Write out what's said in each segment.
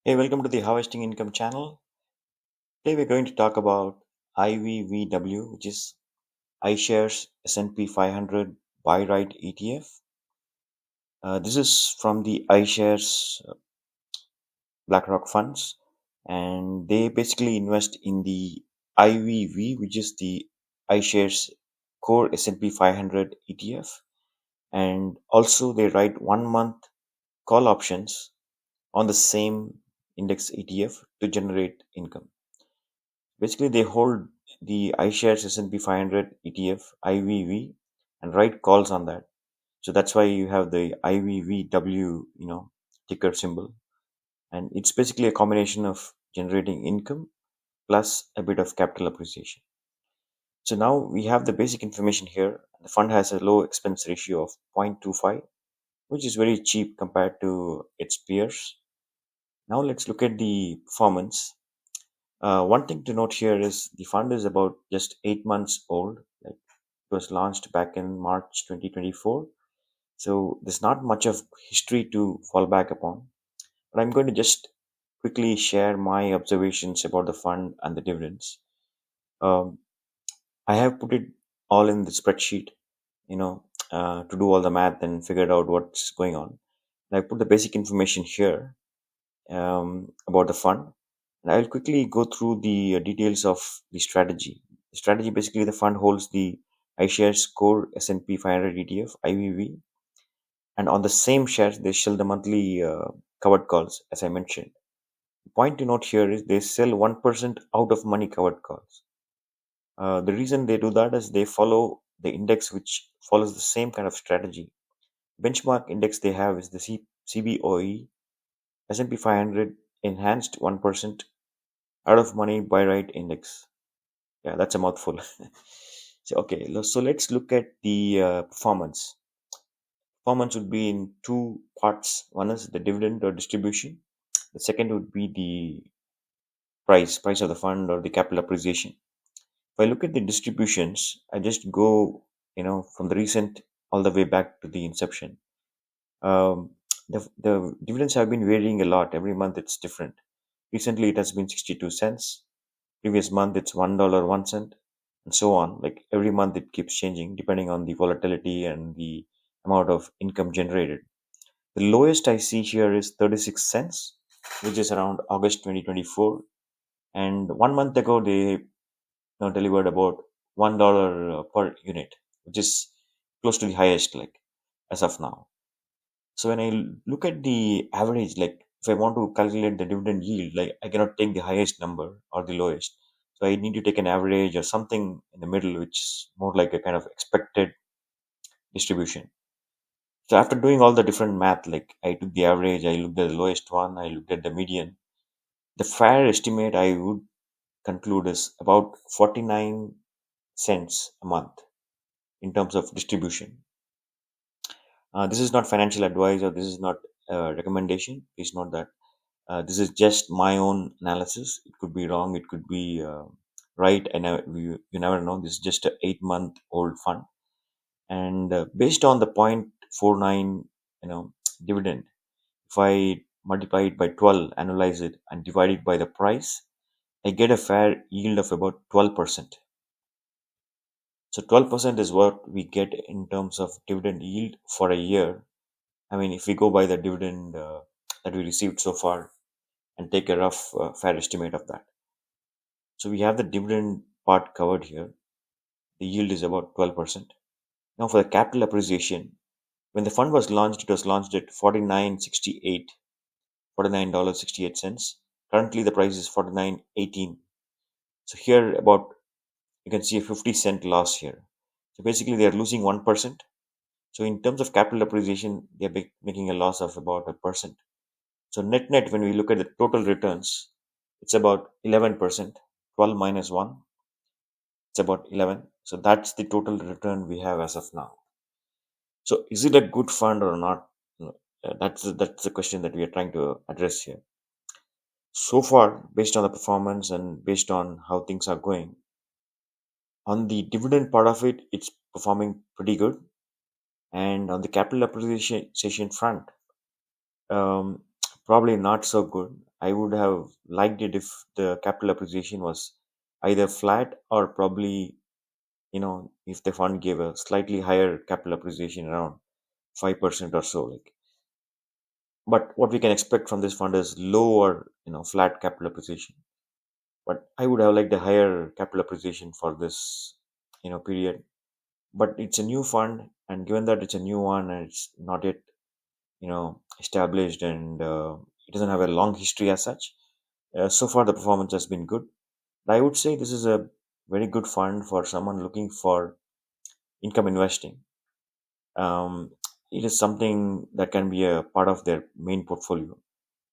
Hey, welcome to the Harvesting Income channel. Today we're going to talk about IVVW, which is iShares S&P 500 BuyWrite ETF. This is from the iShares BlackRock funds, and they basically invest in the IVV, which is the iShares Core S&P 500 ETF, and also they write 1 month call options on the same index ETF to generate income. Basically, they hold the iShares S&P 500 ETF IVV and write calls on that. So that's why you have the IVVW, ticker symbol, and it's basically a combination of generating income plus a bit of capital appreciation. So now we have the basic information here. The fund has a low expense ratio of 0.25, which is very cheap compared to its peers. Now let's look at the performance. One thing to note here is the fund is about just 8 months old. Like it was launched back in March 2024. So there's not much of history to fall back upon. But I'm going to just quickly share my observations about the fund and the dividends. Um, I have put it all in the spreadsheet, to do all the math and figure out what's going on. And I put the basic information here about the fund. And I'll quickly go through the details of the strategy. The strategy basically the fund holds the iShares Core S&P 500 ETF IVV, and on the same shares they sell the monthly covered calls as I mentioned. The point to note here is they sell 1% out of money covered calls. The reason they do that is they follow the index which follows the same kind of strategy. Benchmark index they have is the CBOE S&P 500 enhanced 1% out of money buy right index. Yeah, that's a mouthful. So okay, so let's look at the performance. Performance would be in two parts. One is the dividend or distribution. The second would be the price of the fund or the capital appreciation. If I look at the distributions, I just go, from the recent all the way back to the inception. Um, the dividends have been varying a lot. Every month it's different. Recently it has been 62 cents. Previous month it's $1.01, and so on. Like every month it keeps changing depending on the volatility and the amount of income generated. The lowest I see here is 36 cents, which is around August 2024. And 1 month ago, they delivered about $1 per unit, which is close to the highest, like as of now. So when I look at the average, like if I want to calculate the dividend yield, like I cannot take the highest number or the lowest. So I need to take an average or something in the middle, which is more like a kind of expected distribution. So after doing all the different math, like I took the average, I looked at the lowest one, I looked at the median. The fair estimate I would conclude is about 49 cents a month in terms of distribution. This is not financial advice or this is not recommendation. Please note that this is just my own analysis. It could be wrong, it could be right, and you never know. This is just a 8 month old fund, and based on the 0.49, dividend. If I multiply it by 12, analyze it, and divide it by the price, I get a fair yield of about 12%. So 12% is what we get in terms of dividend yield for a year. I mean, if we go by the dividend that we received so far and take a rough fair estimate of that. So we have the dividend part covered here. The yield is about 12%. Now for the capital appreciation, when the fund was launched, it was launched at 49.68, $49.68. Currently the price is 49.18. So here about you can see a 50-cent loss here. So basically they are losing 1%. So in terms of capital appreciation, they are making a loss of about 1%. So net net, when we look at the total returns, it's about 11%. 12 minus 1, it's about 11. So that's the total return we have as of now. So is it a good fund or not? No, that's the question that we are trying to address here. So far, based on the performance and based on how things are going, on the dividend part of it, it's performing pretty good. And on the capital appreciation front, um, probably not so good. I would have liked it if the capital appreciation was either flat or probably, if the fund gave a slightly higher capital appreciation around 5% or so. But what we can expect from this fund is lower, flat capital appreciation. But I would have liked a higher capital appreciation for this, period. But it's a new fund, and given that it's a new one and it's not yet, established, and it doesn't have a long history as such. So far, the performance has been good. I would say this is a very good fund for someone looking for income investing. Um, it is something that can be a part of their main portfolio.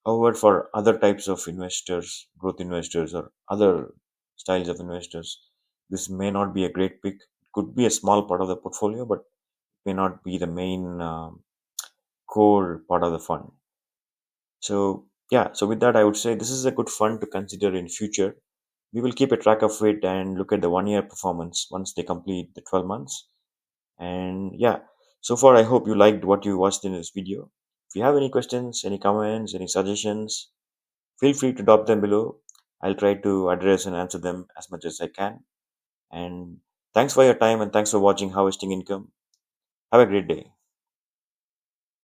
However, for other types of investors, growth investors, or other styles of investors, this may not be a great pick. It could be a small part of the portfolio, but may not be the main core part of the fund. So yeah, so with that, I would say this is a good fund to consider in future. We will keep a track of it and look at the 1 year performance once they complete the 12 months. And yeah, so far I hope you liked what you watched in this video. If you have any questions, any comments, any suggestions, feel free to drop them below. I'll try to address and answer them as much as I can. And thanks for your time and thanks for watching Harvesting Income. Have a great day.